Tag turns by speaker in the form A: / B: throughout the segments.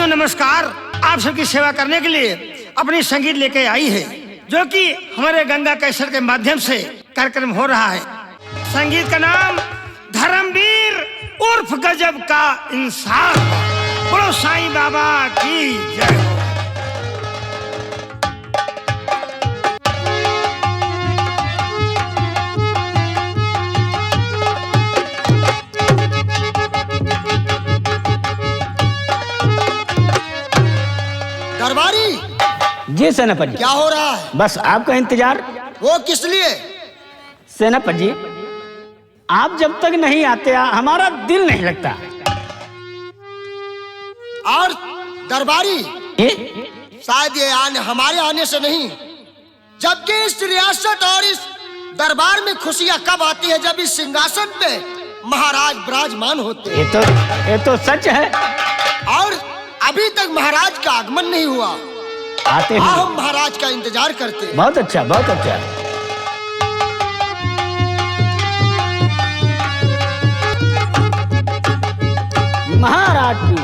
A: सभी नमस्कार। आप सबकी सेवा करने के लिए अपनी संगीत लेके आई है, जो कि हमारे गंगा कैसेट के माध्यम से कार्यक्रम हो रहा है। संगीत का नाम धर्मवीर उर्फ गजब का इंसान। बोलो साईं बाबा की जय हो।
B: दरबारी
C: जी सेनापति जी।
B: क्या हो रहा है?
C: बस आपका इंतजार।
B: वो किस लिए?
C: सेनापति जी, आप जब तक नहीं आते हमारा दिल नहीं लगता।
B: और दरबारी
C: ये?
B: शायद ये हमारे आने से नहीं, जबकि इस रियासत और इस दरबार में खुशियां कब आती है जब इस सिंहासन पे महाराज विराजमान होते हैं।
C: ये तो सच है।
B: और अभी तक महाराज का आगमन नहीं हुआ।
C: आते हैं।
B: हम महाराज का इंतजार करते हैं।
C: बहुत अच्छा, बहुत अच्छा। महाराज की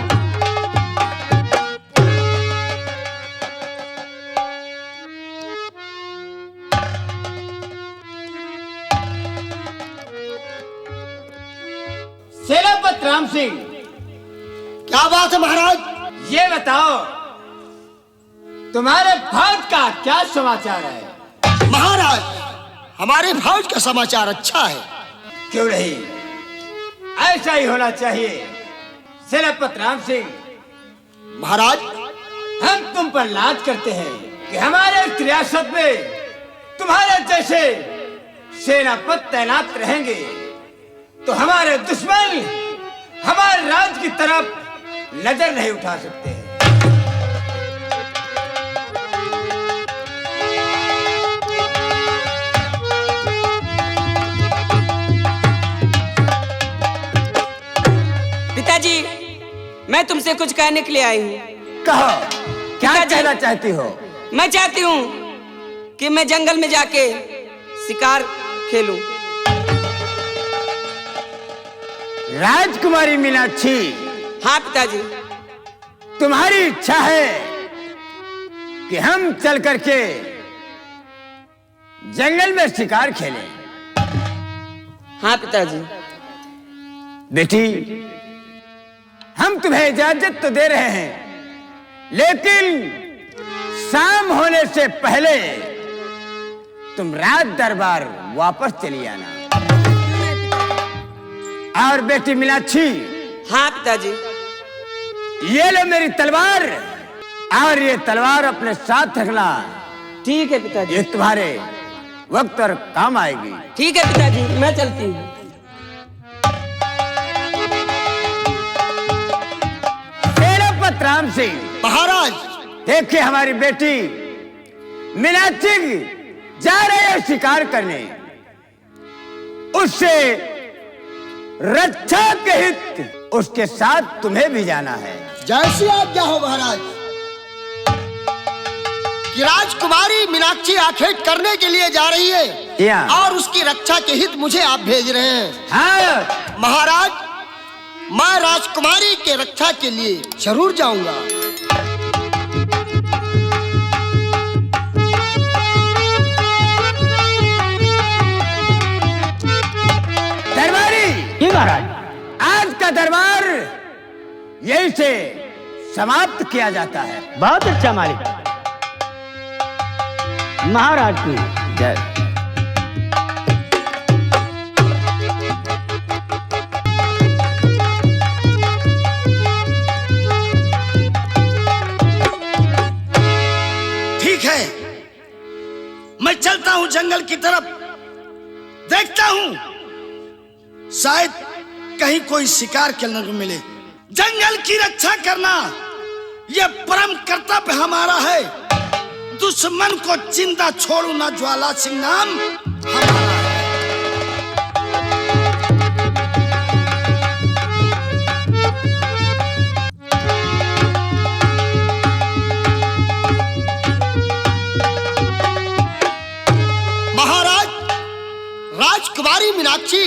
D: सेनापति राम सिंह,
B: क्या बात है महाराज?
D: ये बताओ तुम्हारे फौज का क्या समाचार है?
B: महाराज, हमारे फौज का समाचार अच्छा है।
D: क्यों नहीं, ऐसा ही होना चाहिए। सेनापति राम सिंह,
B: महाराज,
D: हम तुम पर नाज करते हैं कि हमारे रियासत में तुम्हारे जैसे सेनापति तैनात रहेंगे तो हमारे दुश्मन हमारे राज्य की तरफ नजर नहीं उठा सकते।
E: पिताजी, मैं तुमसे कुछ कहने के लिए आई हूँ।
D: कहो, क्या
E: पिताजी,
D: कहना चाहती हो?
E: मैं चाहती हूँ कि मैं जंगल में जाके शिकार खेलूं।
D: राजकुमारी मीनाक्षी,
E: हाँ पिताजी।
D: तुम्हारी इच्छा है कि हम चल करके जंगल में शिकार खेलें।
E: हाँ पिताजी।
D: बेटी, हम तुम्हें इजाजत तो दे रहे हैं, लेकिन शाम होने से पहले तुम राज दरबार वापस चली आना। और बेटी मीनाक्षी,
E: हाँ पिताजी।
D: ये लो मेरी तलवार, और ये तलवार अपने साथ रखना।
E: ठीक है पिताजी।
D: ये तुम्हारे वक्त और काम आएगी।
E: ठीक है पिताजी, मैं चलती हूँ।
D: सेनापति राम सिंह,
B: महाराज,
D: देखिए हमारी बेटी मीनाक्षी जा रहे हैं शिकार करने। उससे रक्षा के हित उसके साथ तुम्हें भी जाना है। जैसी आज्ञा हो महाराज। कि राजकुमारी मीनाक्षी आखेट करने के लिए जा रही है और उसकी रक्षा के हित मुझे आप भेज रहे हैं। हाँ महाराज, मैं राजकुमारी के रक्षा के लिए जरूर जाऊंगा। दरबारी,
C: ये महाराज,
D: आज का दरबार यही से समाप्त किया जाता है।
C: बहुत अच्छा मालिक। महाराज की जय।
A: ठीक है, मैं चलता हूं जंगल की तरफ, देखता हूं शायद कहीं कोई शिकार करने को मिले। जंगल की रक्षा करना यह परम कर्तव्य हमारा है। दुश्मन को जिंदा छोड़ू ना, ज्वाला सिंह नाम हमारा है।
B: महाराज, राजकुमारी मीनाक्षी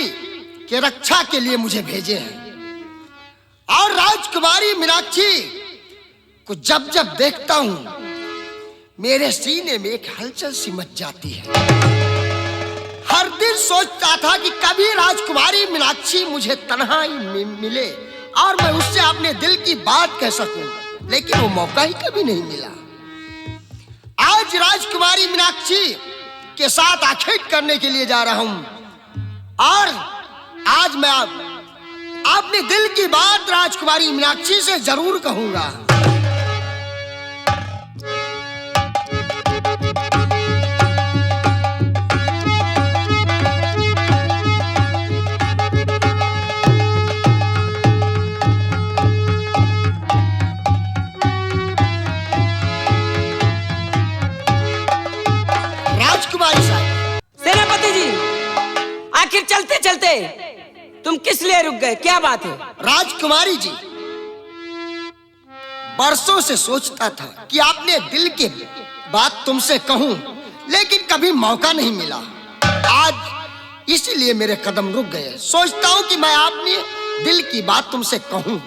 B: के रक्षा के लिए मुझे भेजे हैं और राजकुमारी मीनाक्षी को जब जब देखता हूं मेरे सीने में एक हलचल सी मच जाती है। हर दिन सोचता था कि कभी राजकुमारी मीनाक्षी मुझे तन्हाई में मिले और मैं उससे अपने दिल की बात कह सकूं, लेकिन वो मौका ही कभी नहीं मिला। आज राजकुमारी मीनाक्षी के साथ आखेट करने के लिए जा रहा हूं और आज मैं अपने दिल की बात राजकुमारी मीनाक्षी से जरूर कहूंगा।
E: सेनापति जी, आखिर चलते चलते तुम किस लिए रुक गए? क्या बात है?
B: राजकुमारी जी, बरसों से सोचता था कि अपने दिल की बात तुमसे कहूं, लेकिन कभी मौका नहीं मिला। आज इसीलिए मेरे कदम रुक गए। सोचता हूं कि मैं अपने दिल की बात तुमसे कहूं।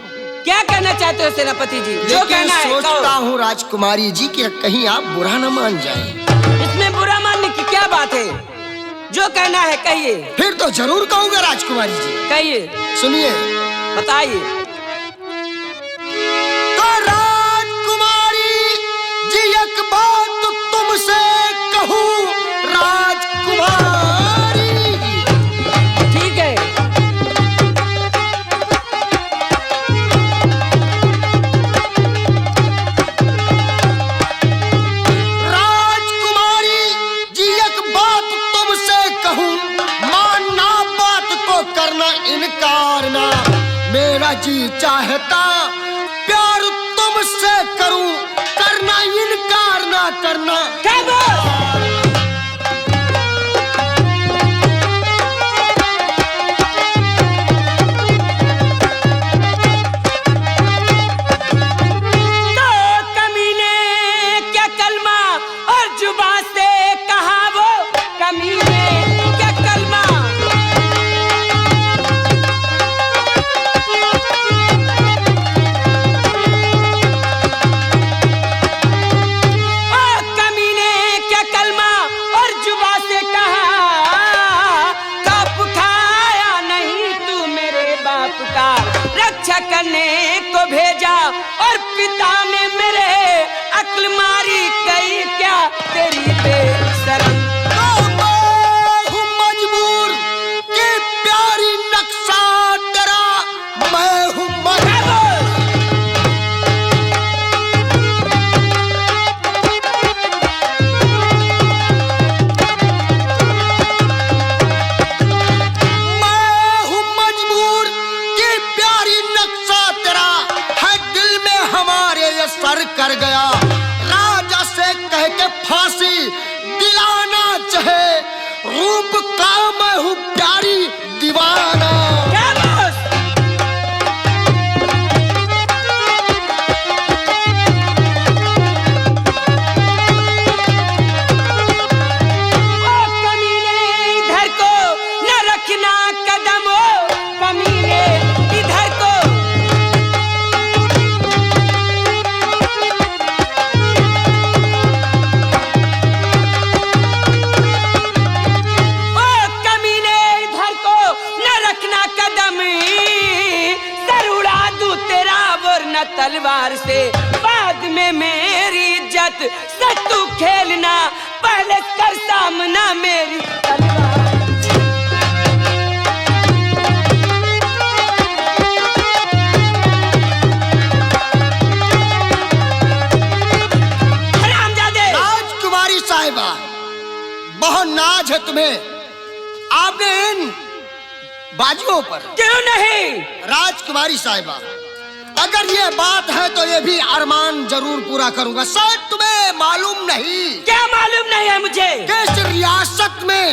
E: क्या कहना चाहते हो सेनापति जी? जो कहना है
B: सोचता हूं राजकुमारी जी कि कहीं आप बुरा न मान जाएं।
E: इसमें बुरा मानने की क्या बात है? जो कहना है कहिए।
B: फिर तो जरूर कहूंगा राजकुमारी जी।
E: कहिए।
B: सुनिए,
E: बताइए।
B: तो राजकुमारी जी एक बात तुमसे कहूं राजकुमारी।
E: ठीक है।
B: राजकुमारी जी एक बात तुमसे कहूं, मानना बात को करना इनकार ना। मेरा जी चाहता प्यार तुमसे करूं, करना इनकार ना करना।
E: क्या बात? तो कमीने क्या कलमा और जुबान से कहा वो? कमीने क्या कलमा करने को भेजा और पिता ने मेरे अक्ल मारी कही क्या तेरी बेशरम।
B: हूँ मजबूर कि प्यारी नक्शा तेरा, मैं हूँ मजबूर। मैं हूँ मजबूर कि प्यारी नक्शा तेरा है दिल में हमारे ये सर कर गया। राजा से कह के फांसी दिलाना चाहे, रूप का मैं हूँ प्यारी दीवाना।
E: क्या बॉस? ओ कमीने इधर को न रखना कदम, ओ कमीने इधर को। ओ कमीने इधर को न रखना कदम, सर उड़ा दूं तेरा वरना तलवार से। बाद में मेरी इज्जत से तू खेलना, पहले कर सामना मेरी तलवार। हरामजादे!
B: राजकुमारी साहिबा, बहुत नाज है तुम्हें आपने इन बाजुओं पर।
E: क्यों नहीं?
B: राजकुमारी साहिबा, अगर ये बात है तो ये भी अरमान जरूर पूरा करूंगा। शायद तुम्हें मालूम नहीं
E: क्या मालूम नहीं है मुझे?
B: कि इस रियासत में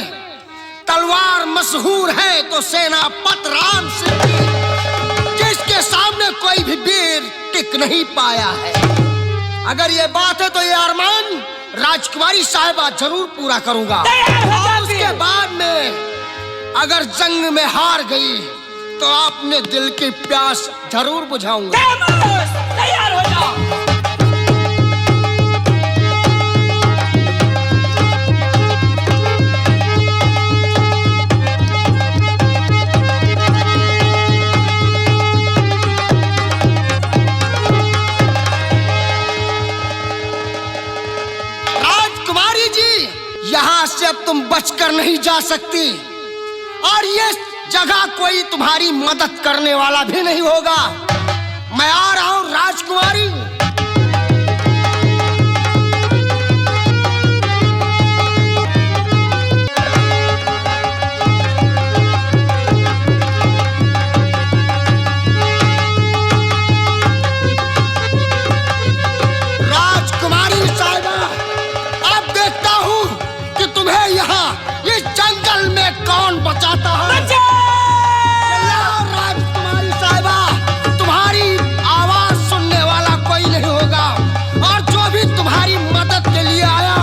B: तलवार मशहूर है तो सेनापति राम सिंह की, जिसके सामने कोई भी वीर टिक नहीं पाया है। अगर ये बात है तो ये अरमान राजकुमारी साहिबा जरूर पूरा करूंगा।
E: तैयार हो जा
B: और उसके
E: फिर।
B: बाद में अगर जंग में हार गई तो अपने दिल की प्यास जरूर बुझाऊंगा।
E: क्या बॉस? तैयार हो जाओ।
B: नहीं जा सकती और ये जगह कोई तुम्हारी मदद करने वाला भी नहीं होगा। मैं आ रहा हूं राजकुमारी। राजकुमारी साहिबा, अब देखता हूं कि तुम्हें यहाँ इस जंगल में कौन बचाता है। राजकुमारी साहिबा, तुम्हारी आवाज सुनने वाला कोई नहीं होगा और जो भी तुम्हारी मदद के लिए आया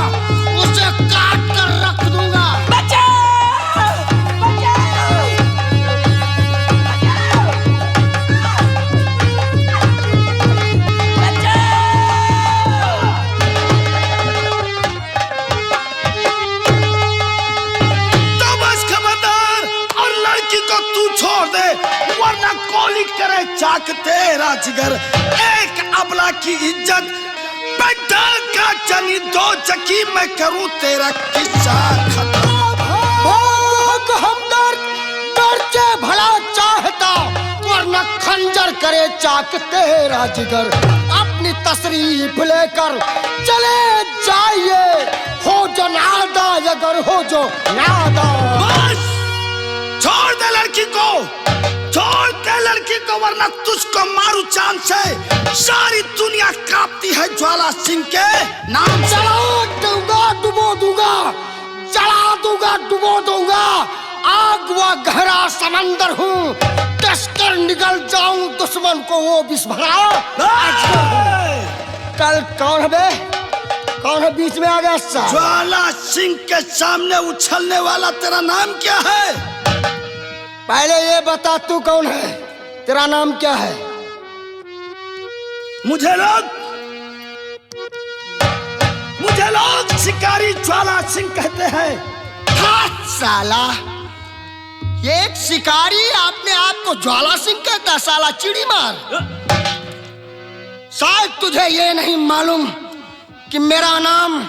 B: उसे काट कर रख दूंगा।
A: तू छोड़ दे वरना गोली करे चाकते राजगर। एक अबला की इज्जत बेटा का चनी दो चकी मैं करूं तेरा किस्सा खत्म।
B: हमदर्द के भला चाहता वरना खंजर करे चाकते राजगर। अपनी तशरीफ लेकर चले जाइए, हो जो नादा अगर हो जो नादा।
A: बस छोड़ दे लड़की को, छोड़ दे लड़की को वरना तुझको मारू चांद से। सारी दुनिया कांपती है ज्वाला सिंह के नाम से।
B: जला दूंगा डुबो दूंगा, जला दूंगा डुबो दूंगा। आग व गहरा समंदर हूँ, टसकर निकल जाऊं दुश्मन को वो विष भरा। कल कौन है बे? कौन है बीच में आ गया?
A: ज्वाला सिंह के सामने उछलने वाला तेरा नाम क्या है?
B: पहले ये बता तू कौन है, तेरा नाम क्या है?
A: मुझे लोग शिकारी ज्वाला सिंह कहते हैं।
B: साला, ये एक शिकारी अपने आप को ज्वाला सिंह कहता? साला चिड़ी मार। शायद तुझे ये नहीं मालूम कि मेरा नाम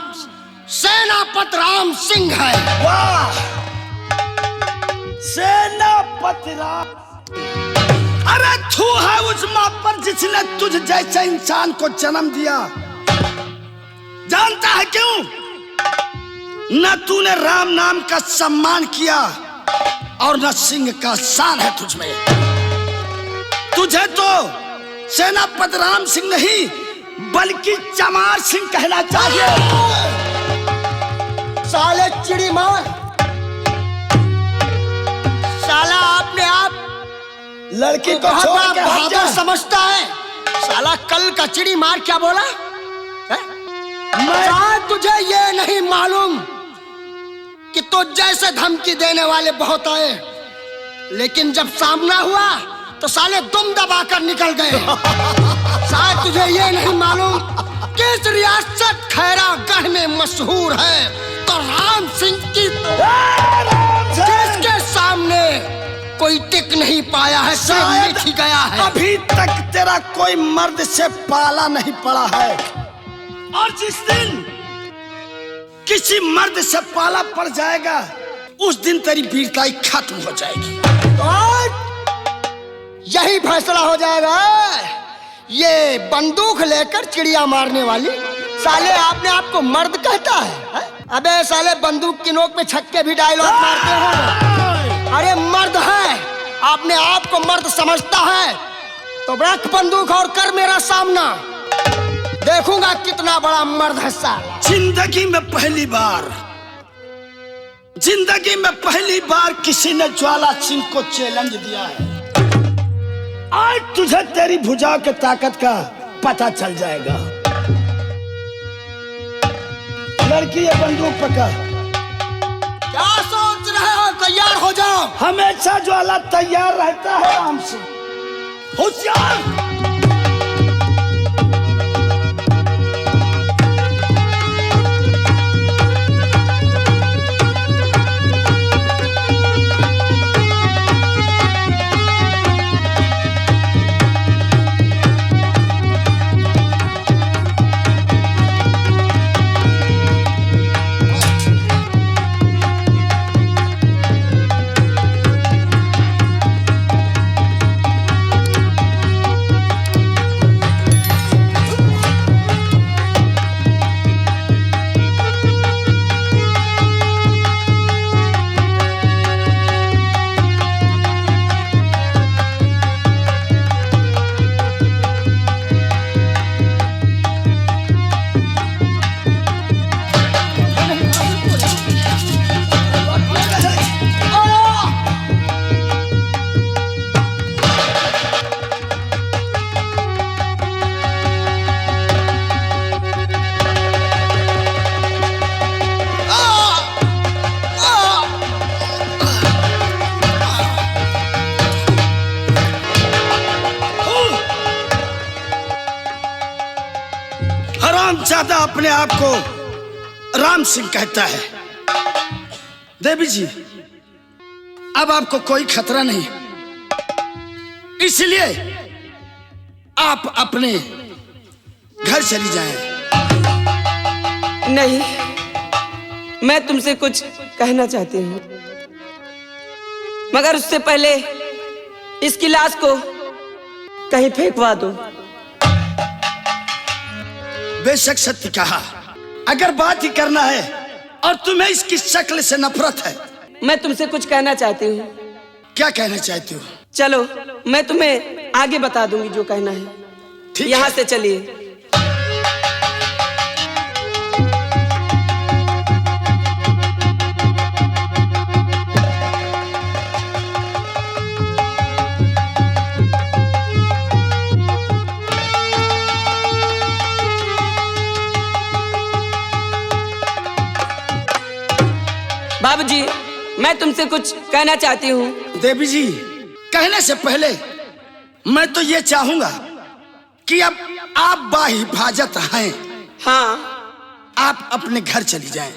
B: सेनापति राम सिंह है।
A: वाह, सेनापति राम। अरे तू है उस मां पर जिसने तुझ जैसे इंसान को जन्म दिया। जानता है क्यों? न तूने राम नाम का सम्मान किया और न सिंह का शान है तुझमें। तुझे तो सेनापति राम सिंह नहीं बल्कि चमार सिंह कहना चाहिए।
B: साले चिड़ी मार, साला अपने आप
A: लड़की को छोड़ के
B: बहादुर समझता है। साला कल का चिड़ी मार क्या बोला? शायद तुझे ये नहीं मालूम कि तो जैसे धमकी देने वाले बहुत आए, लेकिन जब सामना हुआ तो साले दुम दबाकर निकल गए। शायद तुझे ये नहीं मालूम कि इस रियासत खैरागढ़ में मशहूर है तो राम सिंह की, जिसके सामने कोई टिक नहीं पाया है, शायद ही गया है।
A: अभी तक तेरा कोई मर्द से पाला नहीं पड़ा है और जिस दिन किसी मर्द से पाला पड़ जाएगा उस दिन तेरी वीरताई खत्म हो जाएगी।
B: यही फैसला हो जाएगा। ये बंदूक लेकर चिड़िया मारने वाली साले आपने आपको मर्द कहता है? अबे साले बंदूक की नोक पे छक्के भी डायलॉग मारते हैं। अरे मर्द है, आपने आपको मर्द समझता है तो रख बंदूक और कर मेरा सामना। देखूंगा कितना बड़ा मर्द है साला।
A: जिंदगी में पहली बार किसी ने ज्वाला सिंह को चैलेंज दिया है। आज तुझे तेरी भुजा के ताकत का पता चल जाएगा। लड़की ये बंदूक पकड़।
B: क्या सोच रहे हो? तैयार हो जाओ।
A: हमेशा ज्वाला तैयार रहता है राम सिंह। होशियार। ज्यादा अपने आप को राम सिंह कहता है। देवी जी, अब आपको कोई खतरा नहीं, इसलिए आप अपने घर चली जाएं।
E: नहीं, मैं तुमसे कुछ कहना चाहती हूँ, मगर उससे पहले इसकी लाश को कहीं फेंकवा दो।
A: बेशक सत्य कहा। अगर बात ही करना है और तुम्हें इसकी शक्ल से नफरत है।
E: मैं तुमसे कुछ कहना चाहती हूँ।
A: क्या कहना चाहती हो?
E: चलो, मैं तुम्हें आगे बता दूंगी जो कहना है।
A: ठीक
E: यहाँ
A: है।
E: से चलिए। बाबूजी, मैं तुमसे कुछ कहना चाहती हूँ।
A: देवी जी, कहने से पहले मैं तो ये चाहूंगा कि अब आप बाहिफाजत हैं।
E: हाँ,
A: आप अपने घर चली जाएं।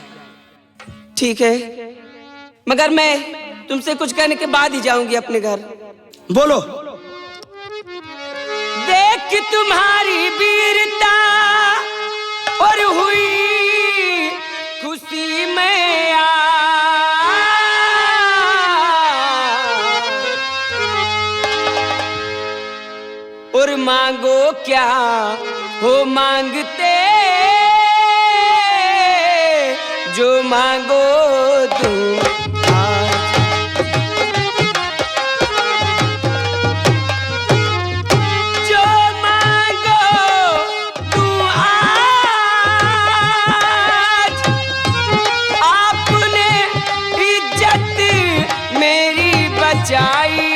E: ठीक है, मगर मैं तुमसे कुछ कहने के बाद ही जाऊंगी अपने घर।
A: बोलो।
E: देख तुम्हारी वीरता और हुई खुशी में और मांगो क्या हो मांगते, जो मांगो तुम आज। जो मांगो तुम आज, आपने इज्जत मेरी बचाई।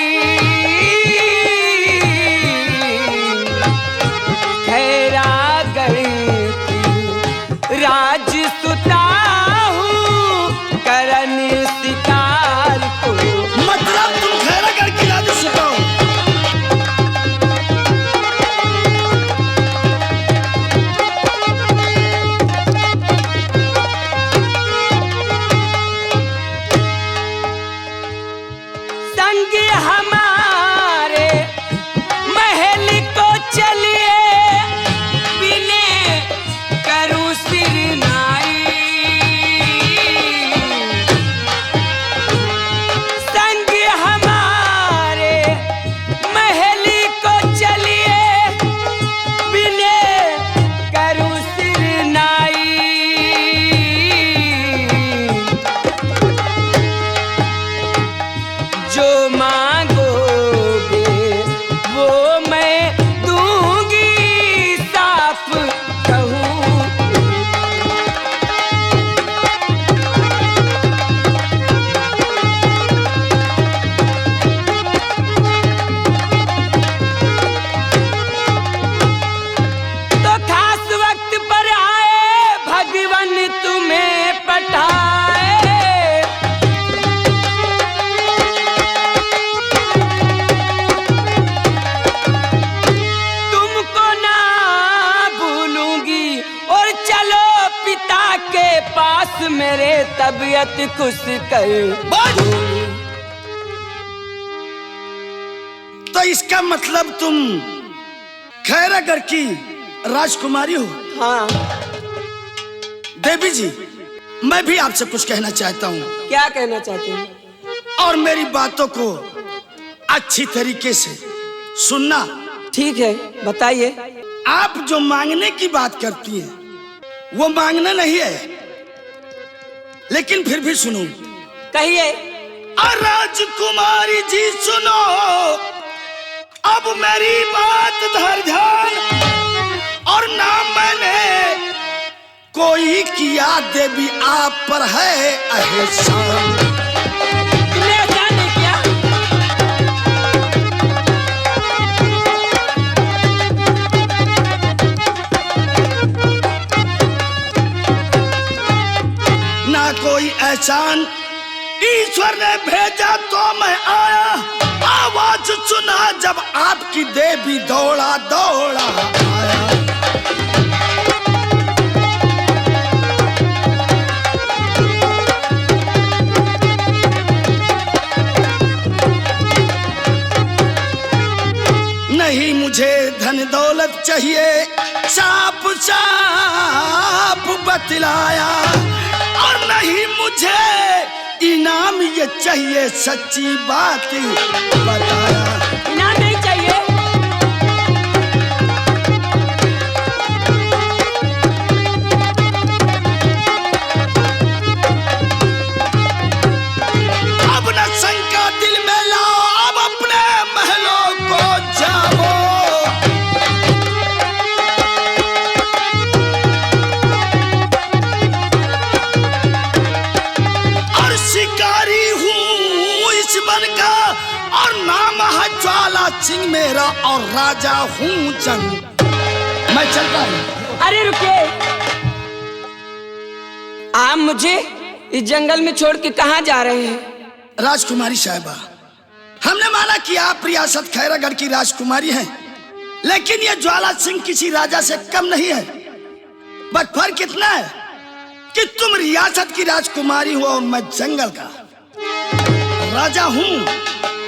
E: राज सुता हूँ करन शिकार को।
A: मतलब तुम खैरागढ़ की राज सुता हो?
E: संग हमारे महल को चलिए, बिने करूं सिरनाई। संग हमारे महल को चलिए, बिने करूं सिरनाई। जो मांगोगे वो मैं दूंगी, साफ कहूँ। तो खास वक्त पर आए भगवान तुम्हें पठाए। तुमको ना भूलूंगी और चलो पिता के पास, मेरे तबीयत खुश कर।
A: तो इसका मतलब तुम खैरागढ़ की राजकुमारी हो?
E: हाँ।
A: देवी जी, मैं भी आपसे कुछ कहना चाहता हूँ
E: क्या कहना चाहते हैं?
A: और मेरी बातों को अच्छी तरीके से सुनना।
E: ठीक है, बताइए।
A: आप जो मांगने की बात करती हैं वो मांगना नहीं है, लेकिन फिर भी सुनो।
E: कहिए।
A: राजकुमारी जी सुनो, अब मेरी बात धर ध्यान, और ना मैंने कोई किया देवी आप पर है एहसान।
E: तुमने एहसान नहीं किया?
A: ना कोई एहसान ईश्वर ने भेजा तो मैं आया। आवाज सुना जब आपकी देवी दौड़ा दौड़ा आया। दौलत चाहिए साफ साफ बतलाया, और नहीं मुझे इनाम ये चाहिए सच्ची बात बताया।
E: इनाम नहीं चाहिए।
A: अब न शंका दिल में लाओ, अब अपने महलों को जाओ। और शिकारी हूँ इस वन का, और नाम है ज्वाला सिंह मेरा, और राजा हूँ जंग। मैं चलता हूँ।
E: अरे रुकिए, आप मुझे इस जंगल में छोड़ के कहाँ जा रहे हैं?
A: राजकुमारी साहिबा, हमने माना कि आप रियासत खैरागढ़ की राजकुमारी हैं, लेकिन ये ज्वाला सिंह किसी राजा से कम नहीं है। बस फर्क इतना है कि तुम रियासत की राजकुमारी हो और मैं जंगल का राजा हूँ,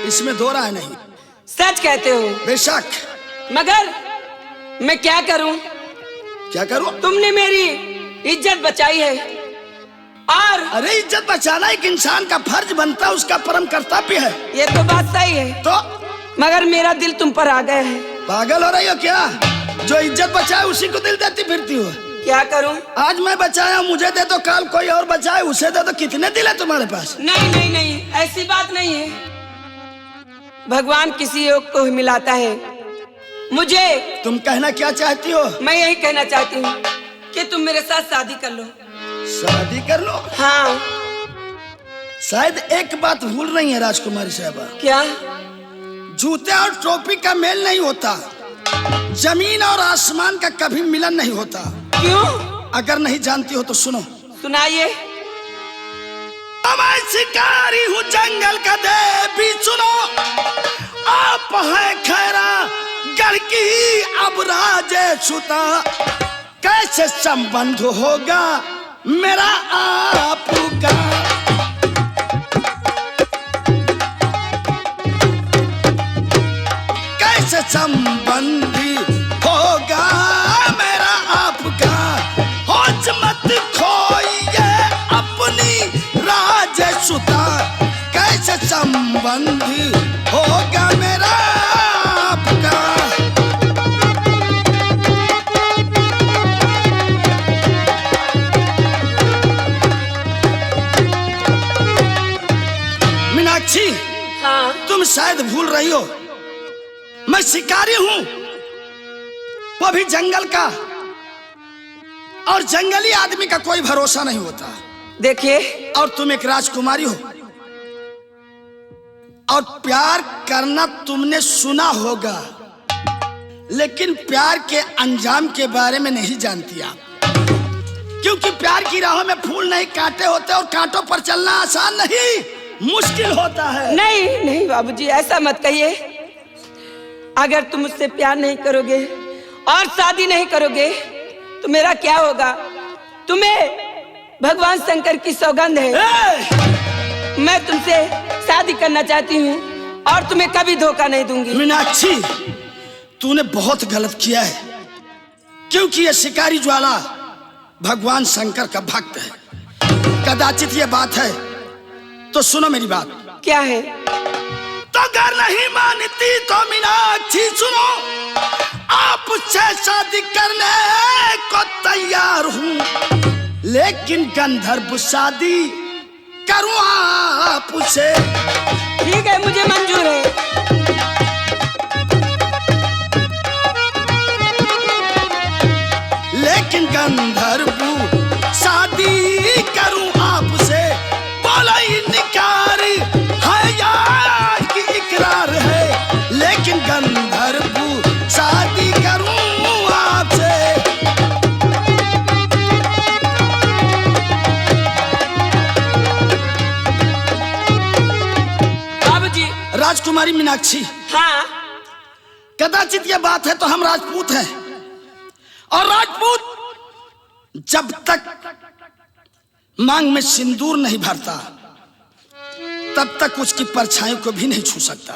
A: इसमें दो राय नहीं।
E: सच कहते हो?
A: बेशक।
E: मगर मैं क्या करूं?
A: क्या करूं?
E: तुमने मेरी इज्जत बचाई है, और
A: अरे इज्जत बचाना एक इंसान का फर्ज बनता है, उसका परम कर्तव्य है।
E: ये तो बात सही है,
A: तो
E: मगर मेरा दिल तुम पर आ गया है।
A: पागल हो रही हो क्या? जो इज्जत बचाए उसी को दिल देती फिरती हो।
E: क्या करूं?
A: आज मैं बचाया, मुझे दे दो, कल कोई और बचाए उसे दे दो। कितने दिल है तुम्हारे पास?
E: नहीं नहीं नहीं, ऐसी बात नहीं है। भगवान किसी योग को ही मिलाता है। मुझे
A: तुम कहना क्या चाहती हो?
E: मैं यही कहना चाहती हूँ कि तुम मेरे साथ शादी कर लो।
A: शादी कर लो?
E: हाँ।
A: शायद एक बात भूल रही है राजकुमारी साहबा।
E: क्या?
A: जूते और टोपी का मेल नहीं होता, जमीन और आसमान का कभी मिलन नहीं होता।
E: क्यों?
A: अगर नहीं जानती हो तो सुनो।
E: सुनाइए।
A: मैं शिकारी हूँ जंगल का देवी, सुनो। आप हैं खैरागढ़ की अब राजे सुता, कैसे संबंध होगा मेरा आपका? कैसे संबंधी होगा मेरा आपका? होश मत खोइए अपनी राजे सुता, कैसे संबंधी होगा मेरा आपका? मीनाक्षी,
E: हाँ।
A: तुम शायद भूल रही हो, मैं शिकारी हूं, वो भी जंगल का, और जंगली आदमी का कोई भरोसा नहीं होता।
E: देखिए,
A: और तुम एक राजकुमारी हो, और प्यार करना तुमने सुना होगा, लेकिन प्यार के अंजाम के बारे में नहीं जानती आप। क्योंकि प्यार की राहों में फूल नहीं कांटे होते, और कांटों पर चलना आसान नहीं, मुश्किल होता है।
E: नहीं नहीं बाबूजी, ऐसा मत कहिए। अगर तुम मुझसे प्यार नहीं करोगे और शादी नहीं करोगे तो मेरा क्या होगा? तुम्हें भगवान शंकर की सौगंध है। मैं तुमसे शादी करना चाहती हूँ और तुम्हें कभी धोखा नहीं दूंगी।
A: मीनाक्षी, तूने बहुत गलत किया है, क्योंकि ये शिकारी ज्वाला भगवान शंकर का भक्त है। कदाचित ये बात है तो सुनो मेरी बात।
E: क्या है?
A: तो अगर नहीं मानती तो मीनाक्षी सुनो, आपसे शादी करने को तैयार हूँ, लेकिन गंधर्व शादी करूँ आपसे।
E: ठीक है, मुझे मंजूर है।
A: लेकिन गंधर्व शादी करूँ आपसे, बोला इनकार है या कि इकरार है, लेकिन गंधर्व शादी करूँ आपसे।
E: बाबूजी।
A: राजकुमारी मीनाक्षी,
E: हाँ।
A: कदाचित ये बात है तो हम राजपूत हैं, और राजपूत जब तक मांग में सिंदूर नहीं भरता तब तक उसकी परछाई को भी नहीं छू सकता।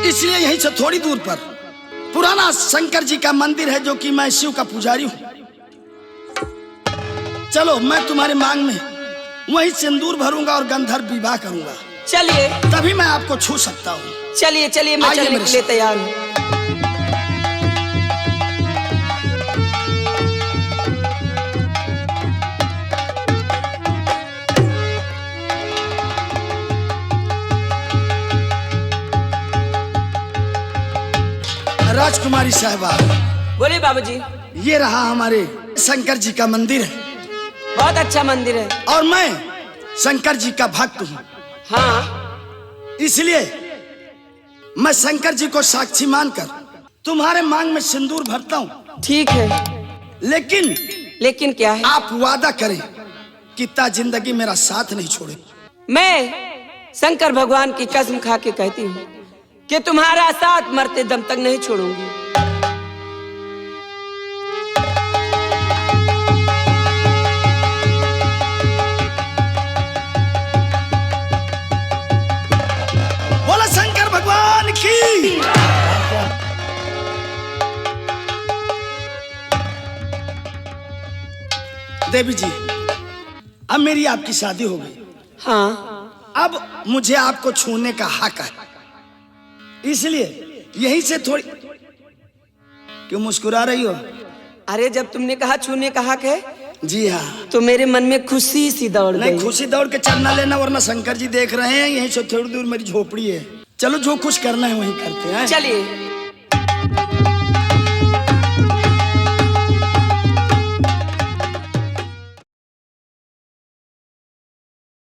A: इसलिए यहीं से थोड़ी दूर पर पुराना शंकर जी का मंदिर है जो कि मैं शिव का पुजारी हूँ। चलो मैं तुम्हारे मांग में वही सिंदूर भरूंगा और गंधर्व विवाह करूंगा,
E: चलिए
A: तभी मैं आपको छू सकता हूँ।
E: चलिए चलिए, मैं
A: आइए
E: चलने
A: मेरे
E: के लिए
A: साथ।
E: तैयार हूँ।
A: राजकुमारी साहिबा,
E: बोलिए बाबूजी।
A: ये रहा हमारे शंकर जी का मंदिर है
E: बहुत अच्छा मंदिर है।
A: और मैं शंकर जी का भक्त हूँ,
E: हाँ,
A: इसलिए मैं शंकर जी को साक्षी मानकर तुम्हारे मांग में सिंदूर भरता हूँ।
E: ठीक है।
A: लेकिन
E: क्या है?
A: आप वादा करें कि ता जिंदगी मेरा साथ नहीं छोड़े।
E: मैं शंकर भगवान की कसम खा के कहती हूँ कि तुम्हारा साथ मरते दम तक नहीं छोड़ूंगी।
A: बोला शंकर भगवान की। देवी जी, अब मेरी आपकी शादी हो गई।
E: हाँ,
A: अब मुझे आपको छूने का हक है, इसलिए यहीं से थोड़ी क्यों मुस्कुरा रही हो?
E: अरे जब तुमने कहा छूने का हक है,
A: जी हाँ,
E: तो मेरे मन में खुशी सी दौड़
A: नहीं
E: गई।
A: खुशी दौड़ के चलना लेना, वरना शंकर जी देख रहे हैं। यहीं से थोड़ी दूर मेरी झोपड़ी है। चलो जो कुछ करना है वही करते हैं।
E: चलिए।